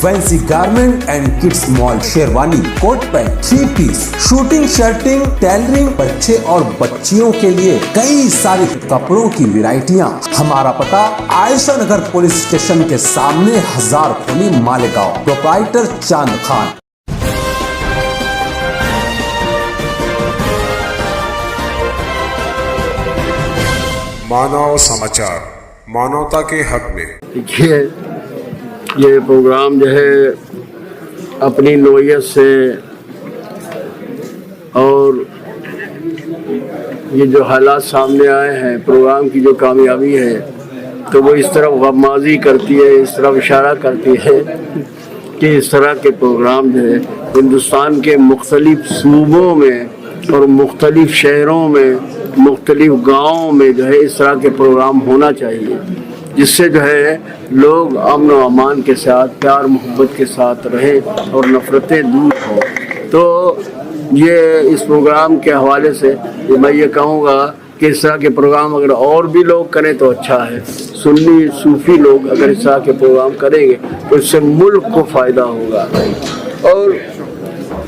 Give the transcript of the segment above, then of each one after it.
Fancy garment and kids mall, sherwani, coat pant, three piece, shooting, shirting, tailoring, बच्चे और बच्चियों के लिए कई सारे कपड़ों की वैरायटियां। हमारा पता आयशा नगर पुलिस स्टेशन के सामने, हजार खोली, मालेगांव। प्रोप्राइटर चांद खान। मानव समाचार, मानवता के हक में। ये प्रोग्राम जो है अपनी नोयत से और ये जो हालात सामने आए हैं, प्रोग्राम की जो कामयाबी है, तो वो इस तरफ गमाज़ी करती है, इस तरफ इशारा करती है कि इस तरह के प्रोग्राम जो है हिंदुस्तान के मुख्तलिफ सूबों में और मुख्तलिफ शहरों में, मुख्तलिफ गाँवों में जो है इस तरह के प्रोग्राम होना चाहिए, जिससे जो है लोग अमन व अमान के साथ, प्यार मोहब्बत के साथ रहें और नफ़रतें दूर हों। तो ये इस प्रोग्राम के हवाले से मैं ये कहूँगा कि इस तरह के प्रोग्राम अगर और भी लोग करें तो अच्छा है। सुन्नी सूफ़ी लोग अगर इस तरह के प्रोग्राम करेंगे तो इससे मुल्क को फ़ायदा होगा। और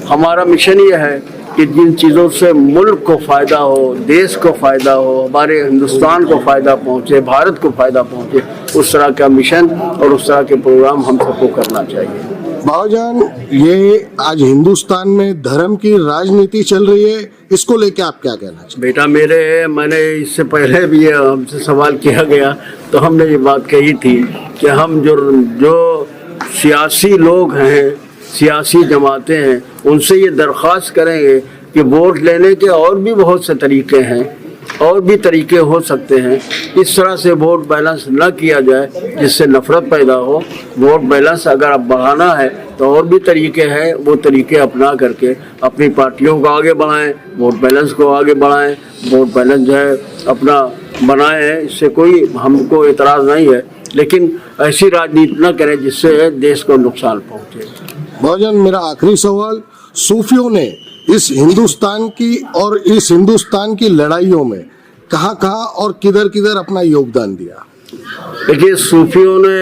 हमारा मिशन ये है कि जिन चीज़ों से मुल्क को फ़ायदा हो, देश को फ़ायदा हो, हमारे हिंदुस्तान को फ़ायदा पहुँचे, भारत को फ़ायदा पहुँचे, उस तरह का मिशन और उस तरह के प्रोग्राम हम सबको करना चाहिए। बाबूजान, ये आज हिंदुस्तान में धर्म की राजनीति चल रही है, इसको लेके आप क्या कहना चाहिए? बेटा मैंने इससे पहले भी हमसे सवाल किया गया तो हमने ये बात कही थी कि हम जो सियासी लोग हैं, सियासी जमातें हैं, उनसे ये दरख्वास्त करेंगे कि वोट लेने के और भी बहुत से तरीके हैं, और भी तरीके हो सकते हैं। इस तरह से वोट बैलेंस न किया जाए जिससे नफ़रत पैदा हो। वोट बैलेंस अगर अब बढ़ाना है तो और भी तरीके हैं, वो तरीके अपना करके अपनी पार्टियों को आगे बढ़ाएं, वोट बैलेंस को आगे बढ़ाएं, वोट बैलेंस जो है अपना बनाएं। इससे कोई हमको एतराज़ नहीं है, लेकिन ऐसी राजनीति न करें जिससे देश को नुकसान पहुँचे। बाबूजान, मेरा आखिरी सवाल, सूफियों ने इस हिंदुस्तान की और इस हिंदुस्तान की लड़ाइयों में कहाँ और किधर अपना योगदान दिया? देखिए, सूफियों ने,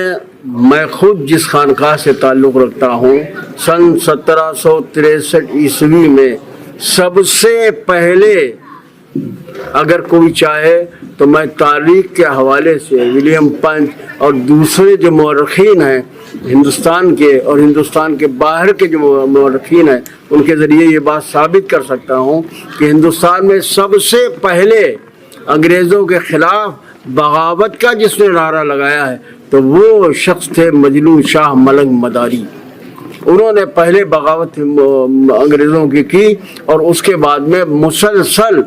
मैं खुद जिस खानकाह से ताल्लुक़ रखता हूँ, सन 1763 ईस्वी में सबसे पहले अगर कोई चाहे तो मैं तारीख़ के हवाले से विलियम पंच और दूसरे जो मौरख़ीन हैं हिंदुस्तान के और हिंदुस्तान के बाहर के जो मौरख़ीन हैं, उनके ज़रिए ये बात साबित कर सकता हूँ कि हिंदुस्तान में सबसे पहले अंग्रेज़ों के ख़िलाफ़ बगावत का जिसने नारा लगाया है तो वो शख्स थे मजनू शाह मलंग मदारी। उन्होंने पहले बगावत अंग्रेज़ों की और उसके बाद में मुसलसल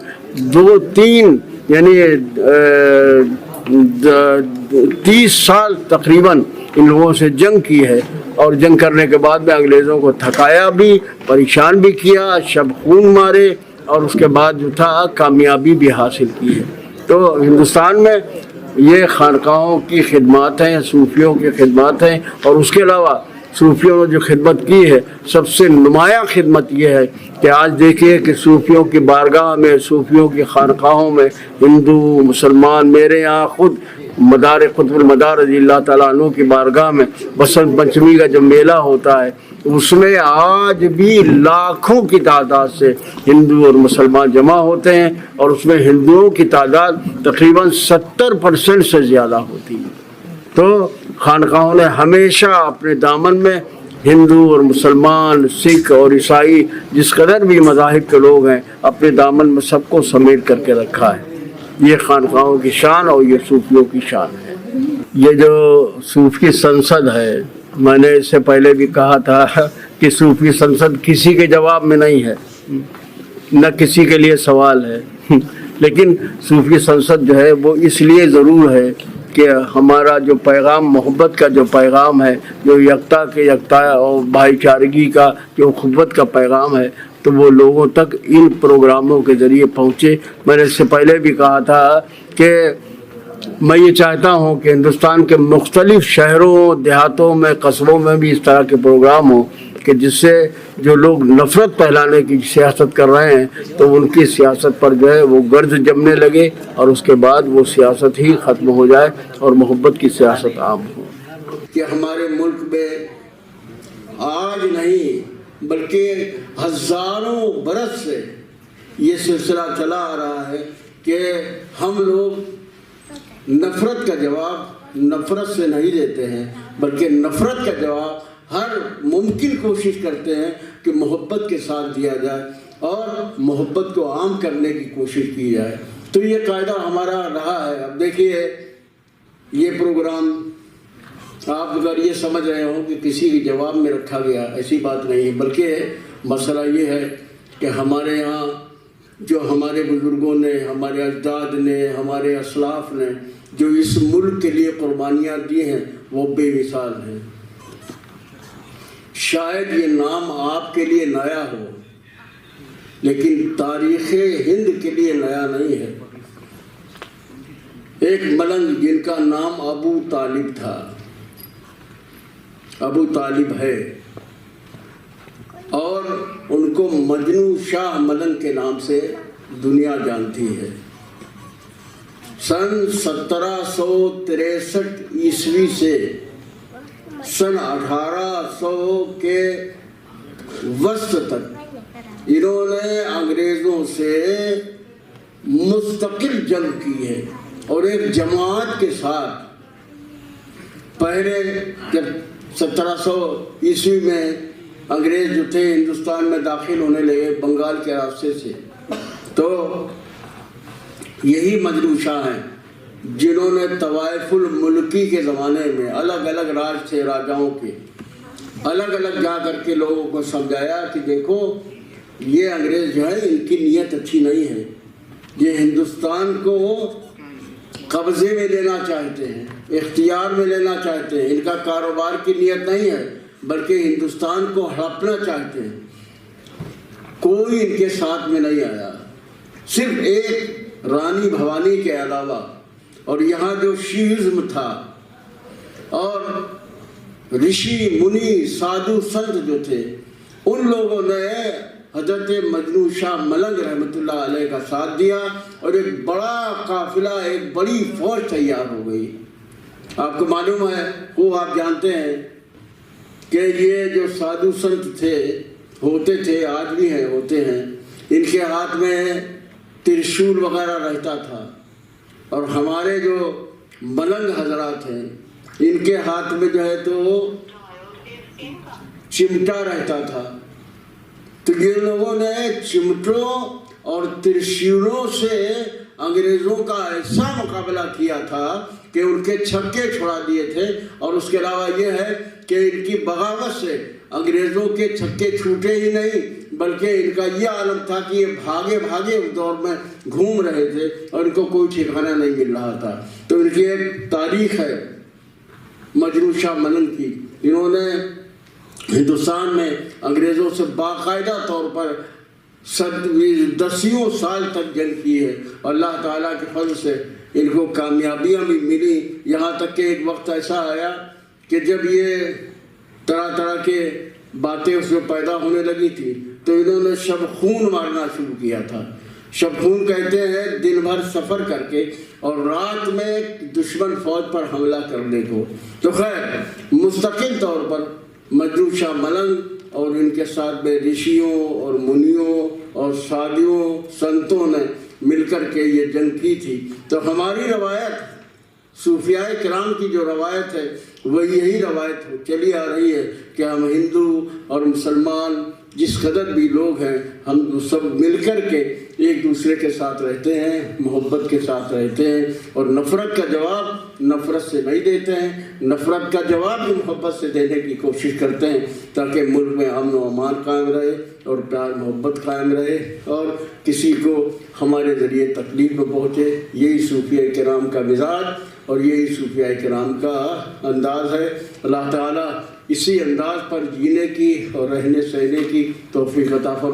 2-3 यानी 30 साल तकरीबन इन लोगों से जंग की है, और जंग करने के बाद में अंग्रेज़ों को थकाया भी, परेशान भी किया, शब खून मारे, और उसके बाद जो था कामयाबी भी हासिल की है। तो हिंदुस्तान में ये खानकाहों की खिदमत हैं, सूफियों की खिदमत हैं, और उसके अलावा सूफियों ने जो खिदमत की है, सबसे नुमाया खिदमत ये है कि आज देखिए कि सूफियों की बारगाह में, सूफियों की खानकाहों में हिंदू मुसलमान, मेरे यहाँ खुद मदार कुतुबुल मदार रज़ियल्लाहु ताला अन्हु की बारगाह में बसंत पंचमी का जब मेला होता है, उसमें आज भी लाखों की तादाद से हिंदू और मुसलमान जमा होते हैं, और उसमें हिंदुओं की तादाद तकरीबन 70% से ज़्यादा होती है। तो खानकाहों ने हमेशा अपने दामन में हिंदू और मुसलमान, सिख और ईसाई, जिस कदर भी मज़ाहिब के लोग हैं, अपने दामन में सबको समेट करके रखा है। ये खानकाहों की शान और ये सूफियों की शान है। ये जो सूफी संसद है, मैंने इससे पहले भी कहा था कि सूफी संसद किसी के जवाब में नहीं है, न किसी के लिए सवाल है, लेकिन सूफी संसद जो है वो इसलिए ज़रूर है कि हमारा जो पैगाम, मोहब्बत का जो पैगाम है, जो यकता और भाईचारगी का जो ख़ुव्वत का पैगाम है, तो वो लोगों तक इन प्रोग्रामों के ज़रिए पहुँचे। मैंने इससे पहले भी कहा था कि मैं ये चाहता हूँ कि हिंदुस्तान के मुख्तलिफ़ शहरों, देहातों में, कस्बों में भी इस तरह के प्रोग्राम हो कि जिससे जो लोग नफ़रत फैलाने की सियासत कर रहे हैं तो उनकी सियासत पर जो है वो गर्ज जमने लगे, और उसके बाद वो सियासत ही ख़त्म हो जाए और मोहब्बत की सियासत आम हो। कि हमारे मुल्क में آج نہیں بلکہ ہزاروں برس سے یہ سلسلہ چلا آ رہا ہے کہ ہم لوگ نفرت کا جواب نفرت سے نہیں دیتے ہیں، بلکہ نفرت کا جواب ہر ممکن کوشش کرتے ہیں کہ محبت کے ساتھ دیا جائے اور محبت کو عام کرنے کی کوشش کی جائے۔ تو یہ قاعدہ ہمارا رہا ہے۔ اب دیکھیے یہ پروگرام آپ اگر یہ سمجھ رہے ہوں کہ کسی کے جواب میں رکھا گیا، ایسی بات نہیں ہے، بلکہ مسئلہ یہ ہے کہ ہمارے یہاں جو ہمارے بزرگوں نے، ہمارے اجداد نے، ہمارے اسلاف نے جو اس ملک کے لیے قربانیاں دی ہیں وہ بے مثال ہیں۔ شاید یہ نام آپ کے لیے نیا ہو، لیکن تاریخ ہند کے لیے نیا نہیں ہے۔ ایک ملنگ جن کا نام ابو طالب تھا، ابو طالب ہے، اور ان کو مجنو شاہ ملنگ کے نام سے دنیا جانتی ہے۔ سن 1763 عیسوی سے سن 1800 کے وسط تک انہوں نے انگریزوں سے مستقل جنگ کی ہے، اور ایک جماعت کے ساتھ پہلے جب 1700 عیسوی میں انگریز جو تھے ہندوستان میں داخل ہونے لگے بنگال کے راستے سے، تو یہی مجنو شاہ ہیں جنہوں نے طوائف الملکی کے زمانے میں الگ الگ راج تھے راجاؤں کے، الگ الگ جا کر کے لوگوں کو سمجھایا کہ دیکھو یہ انگریز جو ہے ان کی نیت اچھی نہیں ہے، یہ ہندوستان کو قبضے میں لینا چاہتے ہیں، اختیار میں لینا چاہتے ہیں، ان کا کاروبار کی نیت نہیں ہے بلکہ ہندوستان کو ہڑپنا چاہتے ہیں۔ کوئی ان کے ساتھ میں نہیں آیا، صرف ایک رانی بھوانی کے علاوہ، اور یہاں جو شیوزم تھا اور رشی منی سادھو سنت جو تھے ان لوگوں نے حضرت مجنو شاہ ملنگ رحمۃ اللہ علیہ کا ساتھ دیا، اور ایک بڑا قافلہ، ایک بڑی فوج تیار ہو گئی۔ آپ کو معلوم ہے، وہ آپ جانتے ہیں کہ یہ جو سادھو سنت تھے، ہوتے تھے، آج بھی ہیں، ہوتے ہیں، ان کے ہاتھ میں ترشول وغیرہ رہتا تھا، اور ہمارے جو ملنگ حضرات ہیں ان کے ہاتھ میں جو ہے تو چمٹا رہتا تھا۔ تو یہ لوگوں نے چمٹوں اور ترشولوں سے انگریزوں کا ایسا مقابلہ کیا تھا کہ ان کے چھکے چھڑا دیے تھے، اور اس کے علاوہ یہ ہے کہ ان کی بغاوت سے انگریزوں کے چھکے چھوٹے ہی نہیں بلکہ ان کا یہ عالم تھا کہ یہ بھاگے بھاگے اس دور میں گھوم رہے تھے اور ان کو کوئی ٹھکانہ نہیں مل رہا تھا۔ تو ان کی ایک تاریخ ہے مجنو شاہ ملنگ کی، انہوں نے ہندوستان میں انگریزوں سے باقاعدہ طور پر 10 سال تک جنگ کی ہے، اور اللہ تعالیٰ کے فضل سے ان کو کامیابیاں بھی ملی، یہاں تک کہ ایک وقت ایسا آیا کہ جب یہ طرح طرح کے باتیں اس میں پیدا ہونے لگی تھی تو انہوں نے شب خون مارنا شروع کیا تھا۔ شب خون کہتے ہیں دن بھر سفر کر کے اور رات میں دشمن فوج پر حملہ کرنے کو۔ تو خیر مستقل طور پر مجنو شاہ ملنگ اور ان کے ساتھ میں رشیوں اور منیوں اور سادھووں سنتوں نے مل کر کے یہ جنگ کی تھی۔ تو ہماری روایت، صوفیاء کرام کی جو روایت ہے وہ یہی روایت چلی آ رہی ہے کہ ہم ہندو اور مسلمان جس قدر بھی لوگ ہیں ہم سب مل کر کے ایک دوسرے کے ساتھ رہتے ہیں، محبت کے ساتھ رہتے ہیں، اور نفرت کا جواب نفرت سے نہیں دیتے ہیں، نفرت کا جواب بھی محبت سے دینے کی کوشش کرتے ہیں تاکہ ملک میں امن و امان قائم رہے اور پیار محبت قائم رہے اور کسی کو ہمارے ذریعے تکلیف میں پہنچے۔ یہی صوفیاء کرام کا مزاج اور یہی صوفیاء کرام کا انداز ہے۔ اللہ تعالیٰ اسی انداز پر جینے کی اور رہنے سہنے کی توفیق عطا فرمائے۔